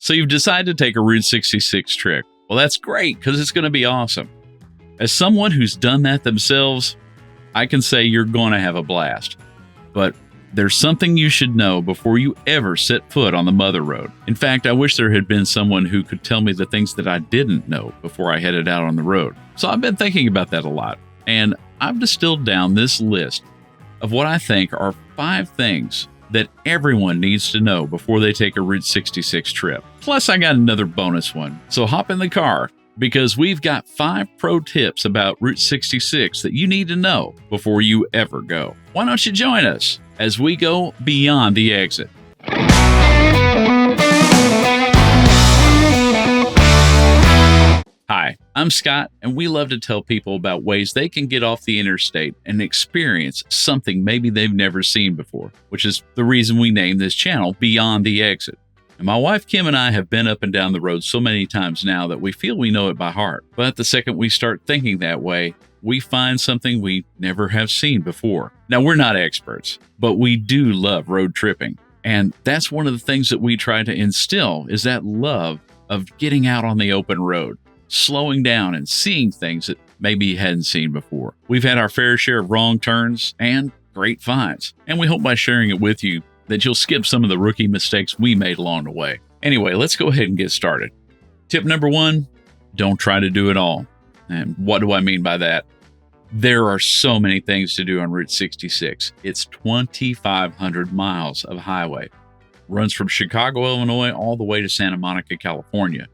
So you've decided to take a Route 66 trip. Well, that's great because it's going to be awesome. As someone who's done that themselves, I can say you're going to have a blast. But there's something you should know before you ever set foot on the Mother Road. In fact, I wish there had been someone who could tell me the things that I didn't know before I headed out on the road. So I've been thinking about that a lot, and I've distilled down this list of what I think are 5 things that everyone needs to know before they take a Route 66 trip. Plus, I got another bonus one. So hop in the car, because we've got 5 pro tips about Route 66 that you need to know before you ever go. Why don't you join us as we go beyond the exit? Hi, I'm Scott, and we love to tell people about ways they can get off the interstate and experience something maybe they've never seen before, which is the reason we named this channel Beyond the Exit. And my wife Kim and I have been up and down the road so many times now that we feel we know it by heart. But the second we start thinking that way, we find something we never have seen before. Now, we're not experts, but we do love road tripping. And that's one of the things that we try to instill is that love of getting out on the open road, slowing down and seeing things that maybe you hadn't seen before. We've had our fair share of wrong turns and great finds. And we hope by sharing it with you that you'll skip some of the rookie mistakes we made along the way. Anyway, let's go ahead and get started. Tip number 1, don't try to do it all. And what do I mean by that? There are so many things to do on Route 66. It's 2,500 miles of highway. Runs from Chicago, Illinois, all the way to Santa Monica, California.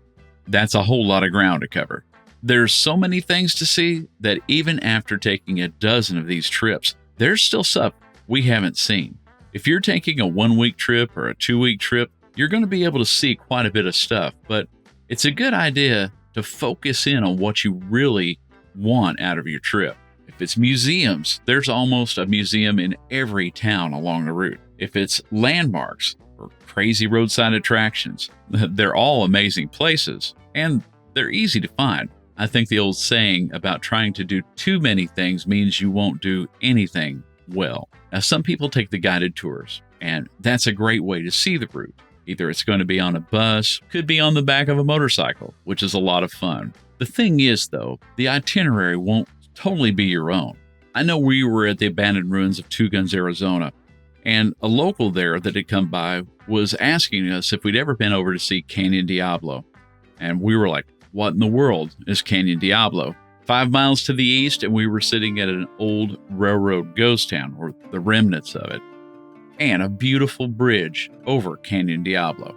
That's a whole lot of ground to cover. There's so many things to see that even after taking a dozen of these trips, there's still stuff we haven't seen. If you're taking a 1-week trip or a 2-week trip, you're going to be able to see quite a bit of stuff, but it's a good idea to focus in on what you really want out of your trip. If it's museums, there's almost a museum in every town along the route. If it's landmarks or crazy roadside attractions, they're all amazing places, and they're easy to find. I think the old saying about trying to do too many things means you won't do anything well. Now, some people take the guided tours, and that's a great way to see the route. Either it's going to be on a bus, could be on the back of a motorcycle, which is a lot of fun. The thing is, though, the itinerary won't totally be your own. I know we were at the abandoned ruins of Two Guns, Arizona, and a local there that had come by was asking us if we'd ever been over to see Canyon Diablo. And we were like, what in the world is Canyon Diablo? 5 miles to the east, and we were sitting at an old railroad ghost town, or the remnants of it, and a beautiful bridge over Canyon Diablo.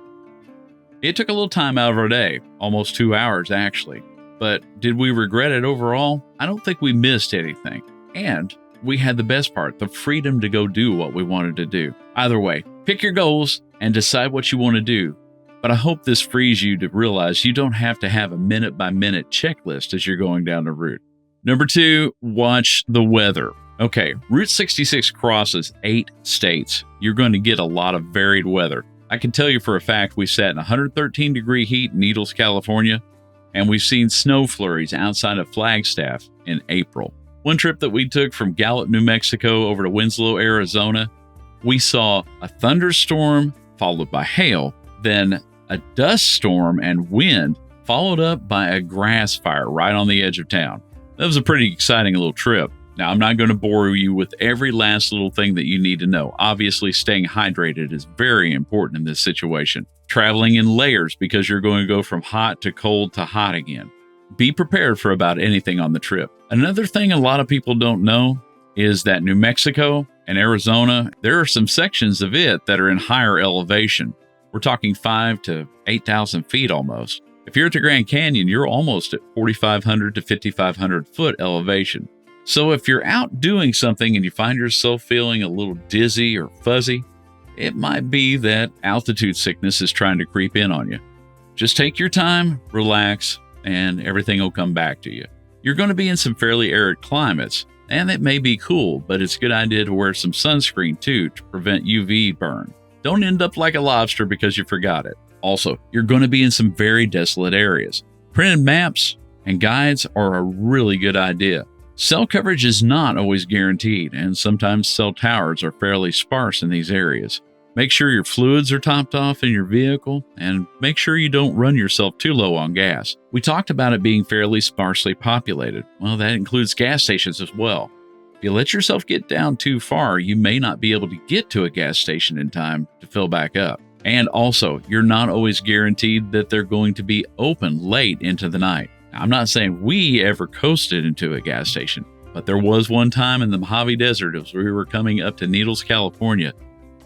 It took a little time out of our day, almost 2 hours actually, but did we regret it overall? I don't think we missed anything, and we had the best part, the freedom to go do what we wanted to do. Either way, pick your goals and decide what you want to do. But I hope this frees you to realize you don't have to have a minute-by-minute checklist as you're going down the route. Number 2, watch the weather. Okay, Route 66 crosses 8 states. You're going to get a lot of varied weather. I can tell you for a fact we sat in 113-degree heat in Needles, California, and we've seen snow flurries outside of Flagstaff in April. One trip that we took from Gallup, New Mexico over to Winslow, Arizona, we saw a thunderstorm followed by hail, then a dust storm and wind, followed up by a grass fire right on the edge of town. That was a pretty exciting little trip. Now, I'm not going to bore you with every last little thing that you need to know. Obviously, staying hydrated is very important in this situation. Traveling in layers because you're going to go from hot to cold to hot again. Be prepared for about anything on the trip. Another thing a lot of people don't know is that New Mexico and Arizona, there are some sections of it that are in higher elevation. We're talking 5,000 to 8,000 feet almost. If you're at the Grand Canyon, you're almost at 4,500 to 5,500 foot elevation. So if you're out doing something and you find yourself feeling a little dizzy or fuzzy, it might be that altitude sickness is trying to creep in on you. Just take your time, relax, and everything will come back to you. You're going to be in some fairly arid climates, and it may be cool, but it's a good idea to wear some sunscreen too to prevent UV burn. Don't end up like a lobster because you forgot it. Also, you're going to be in some very desolate areas. Printed maps and guides are a really good idea. Cell coverage is not always guaranteed, and sometimes cell towers are fairly sparse in these areas. Make sure your fluids are topped off in your vehicle, and make sure you don't run yourself too low on gas. We talked about it being fairly sparsely populated. Well, that includes gas stations as well. If you let yourself get down too far, you may not be able to get to a gas station in time to fill back up. And also, you're not always guaranteed that they're going to be open late into the night. Now, I'm not saying we ever coasted into a gas station, but there was one time in the Mojave Desert as we were coming up to Needles, California,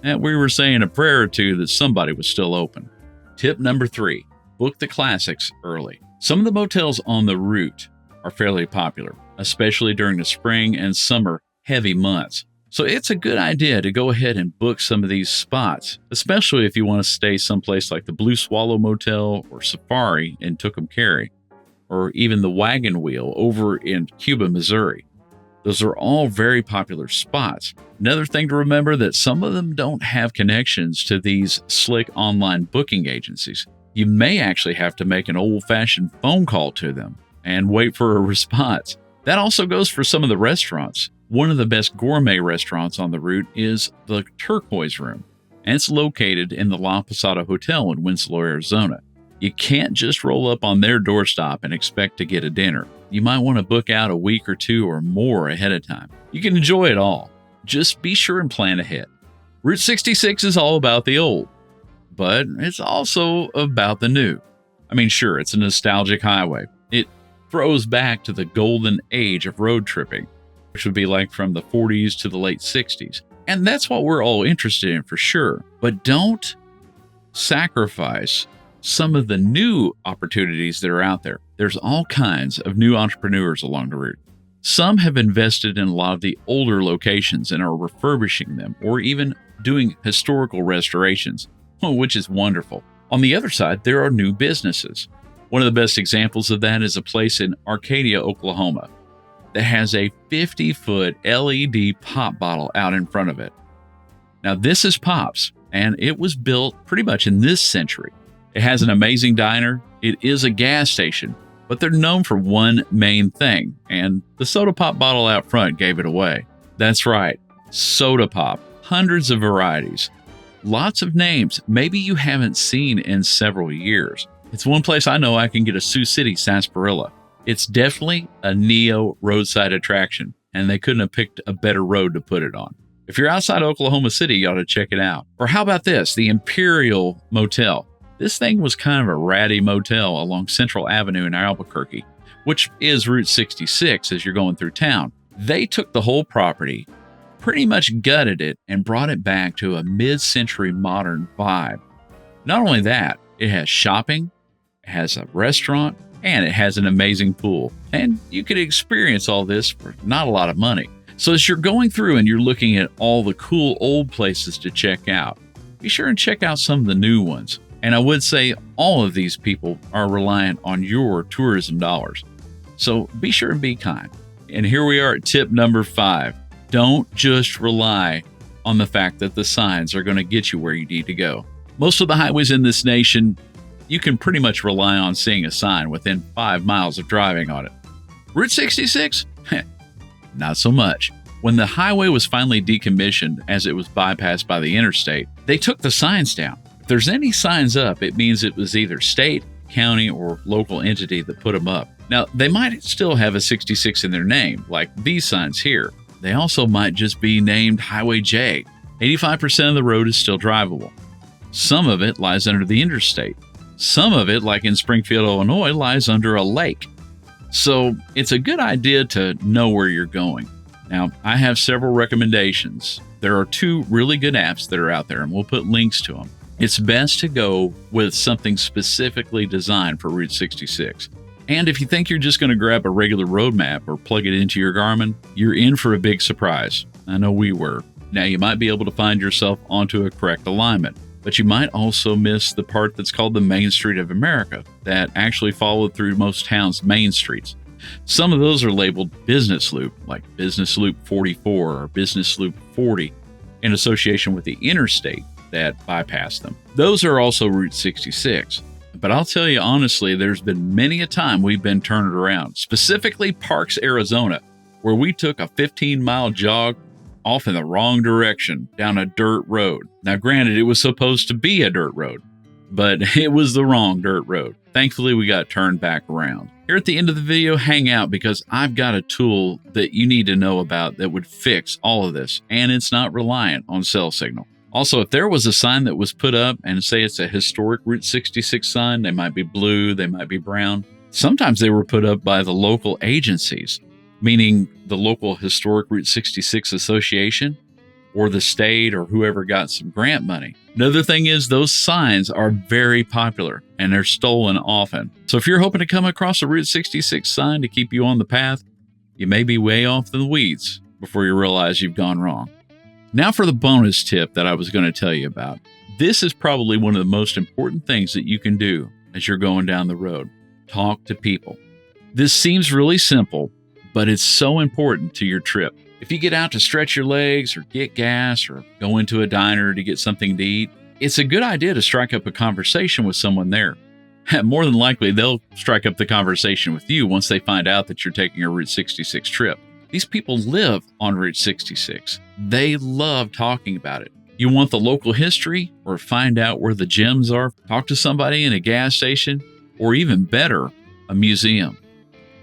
and we were saying a prayer or two that somebody was still open. Tip number 3, book the classics early. Some of the motels on the route are fairly popular, especially during the spring and summer heavy months. So it's a good idea to go ahead and book some of these spots, especially if you want to stay someplace like the Blue Swallow Motel or Safari in Tucumcari, or even the Wagon Wheel over in Cuba, Missouri. Those are all very popular spots. Another thing to remember that some of them don't have connections to these slick online booking agencies. You may actually have to make an old-fashioned phone call to them and wait for a response. That also goes for some of the restaurants. One of the best gourmet restaurants on the route is the Turquoise Room, and it's located in the La Posada Hotel in Winslow, Arizona. You can't just roll up on their doorstop and expect to get a dinner. You might want to book out a week or two or more ahead of time. You can enjoy it all. Just be sure and plan ahead. Route 66 is all about the old, but it's also about the new. I mean, sure, it's a nostalgic highway. It throws back to the golden age of road tripping, which would be like from the 40s to the late 60s. And that's what we're all interested in for sure. But don't sacrifice some of the new opportunities that are out there. There's all kinds of new entrepreneurs along the route. Some have invested in a lot of the older locations and are refurbishing them or even doing historical restorations, which is wonderful. On the other side, there are new businesses. One of the best examples of that is a place in Arcadia, Oklahoma, that has a 50-foot LED pop bottle out in front of it. Now, this is Pop's, and it was built pretty much in this century. It has an amazing diner. It is a gas station, but they're known for one main thing, and the soda pop bottle out front gave it away. That's right, soda pop. Hundreds of varieties. Lots of names maybe you haven't seen in several years. It's one place I know I can get a Sioux City sarsaparilla. It's definitely a neo roadside attraction, and they couldn't have picked a better road to put it on. If you're outside Oklahoma City, you ought to check it out. Or how about this, the Imperial Motel. This thing was kind of a ratty motel along Central Avenue in Albuquerque, which is Route 66 as you're going through town. They took the whole property, pretty much gutted it, and brought it back to a mid-century modern vibe. Not only that, it has shopping, it has a restaurant, and it has an amazing pool. And you could experience all this for not a lot of money. So as you're going through and you're looking at all the cool old places to check out, be sure and check out some of the new ones. And I would say all of these people are reliant on your tourism dollars. So be sure and be kind. And here we are at tip number 5. Don't just rely on the fact that the signs are going to get you where you need to go. Most of the highways in this nation, you can pretty much rely on seeing a sign within 5 miles of driving on it. Route 66? Not so much. When the highway was finally decommissioned as it was bypassed by the interstate, they took the signs down. If there's any signs up, it means it was either state, county, or local entity that put them up. Now, they might still have a 66 in their name, like these signs here. They also might just be named Highway J. 85% of the road is still drivable. Some of it lies under the interstate. Some of it, like in Springfield, Illinois, lies under a lake. So it's a good idea to know where you're going. Now, I have several recommendations. There are 2 really good apps that are out there, and we'll put links to them. It's best to go with something specifically designed for Route 66. And if you think you're just going to grab a regular road map or plug it into your Garmin, you're in for a big surprise. I know we were. Now, you might be able to find yourself onto a correct alignment, but you might also miss the part that's called the Main Street of America that actually followed through most towns' main streets. Some of those are labeled Business Loop, like Business Loop 44 or Business Loop 40, in association with the interstate that bypassed them. Those are also Route 66. But I'll tell you honestly, there's been many a time we've been turned around, specifically Parks, Arizona, where we took a 15-mile jog off in the wrong direction down a dirt road. Now, granted, it was supposed to be a dirt road, but it was the wrong dirt road. Thankfully, we got turned back around. Here at the end of the video, hang out because I've got a tool that you need to know about that would fix all of this, and it's not reliant on cell signal. Also, if there was a sign that was put up, and say it's a historic Route 66 sign, they might be blue, they might be brown. Sometimes they were put up by the local agencies, meaning the local Historic Route 66 Association or the state or whoever got some grant money. Another thing is those signs are very popular and they're stolen often. So if you're hoping to come across a Route 66 sign to keep you on the path, you may be way off in the weeds before you realize you've gone wrong. Now for the bonus tip that I was going to tell you about. This is probably one of the most important things that you can do as you're going down the road. Talk to people. This seems really simple, but it's so important to your trip. If you get out to stretch your legs or get gas or go into a diner to get something to eat, it's a good idea to strike up a conversation with someone there. More than likely, they'll strike up the conversation with you once they find out that you're taking a Route 66 trip. These people live on Route 66. They love talking about it. You want the local history or find out where the gems are? Talk to somebody in a gas station or even better, a museum.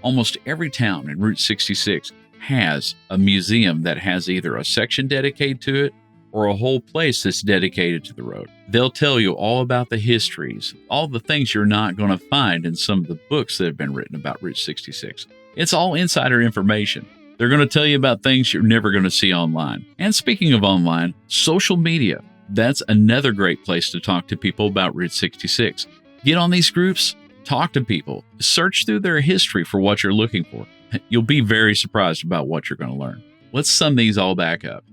Almost every town in Route 66 has a museum that has either a section dedicated to it or a whole place that's dedicated to the road. They'll tell you all about the histories, all the things you're not going to find in some of the books that have been written about Route 66. It's all insider information. They're going to tell you about things you're never going to see online. And speaking of online, social media. That's another great place to talk to people about Route 66. Get on these groups, talk to people, search through their history for what you're looking for. You'll be very surprised about what you're going to learn. Let's sum these all back up.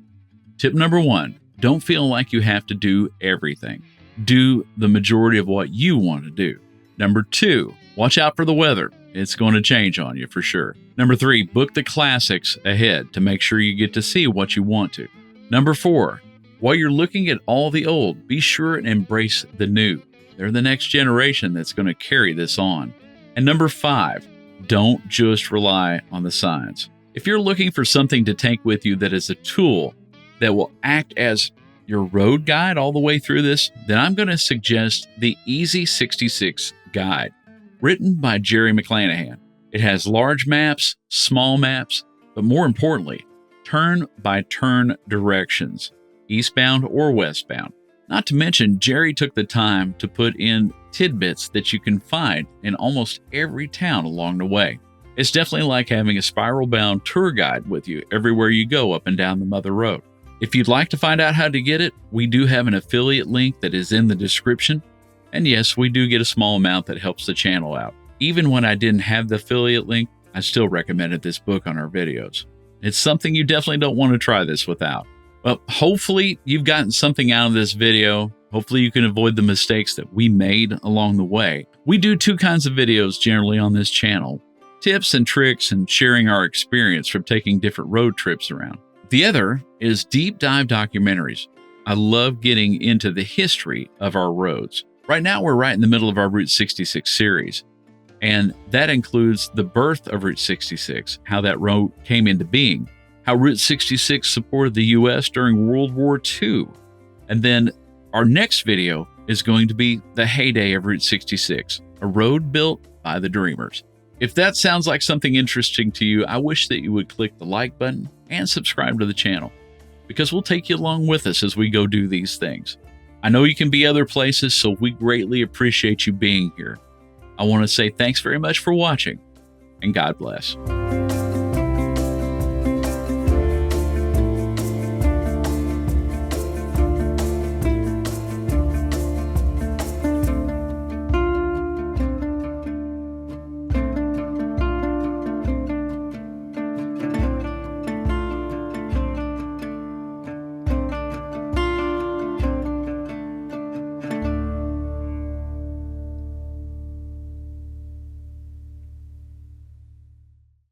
Tip number 1, don't feel like you have to do everything. Do the majority of what you want to do. Number 2, watch out for the weather. It's going to change on you for sure. Number 3, book the classics ahead to make sure you get to see what you want to. Number 4, while you're looking at all the old, be sure and embrace the new. They're the next generation that's going to carry this on. And number 5, don't just rely on the signs. If you're looking for something to take with you that is a tool that will act as your road guide all the way through this, then I'm going to suggest the Easy 66 Guide, written by Jerry McClanahan. It has large maps, small maps, but more importantly, turn-by-turn directions, eastbound or westbound. Not to mention, Jerry took the time to put in tidbits that you can find in almost every town along the way. It's definitely like having a spiral-bound tour guide with you everywhere you go up and down the Mother Road. If you'd like to find out how to get it, we do have an affiliate link that is in the description. And yes, we do get a small amount that helps the channel out. Even when I didn't have the affiliate link, I still recommended this book on our videos. It's something you definitely don't want to try this without. Well, hopefully you've gotten something out of this video. Hopefully you can avoid the mistakes that we made along the way. We do 2 kinds of videos generally on this channel: tips and tricks and sharing our experience from taking different road trips around. The other is deep dive documentaries. I love getting into the history of our roads. Right now we're right in the middle of our Route 66 series, and that includes the birth of Route 66, how that road came into being, how Route 66 supported the U.S. during World War II. And then our next video is going to be the heyday of Route 66, a road built by the Dreamers. If that sounds like something interesting to you, I wish that you would click the like button and subscribe to the channel, because we'll take you along with us as we go do these things. I know you can be other places, so we greatly appreciate you being here. I want to say thanks very much for watching, and God bless.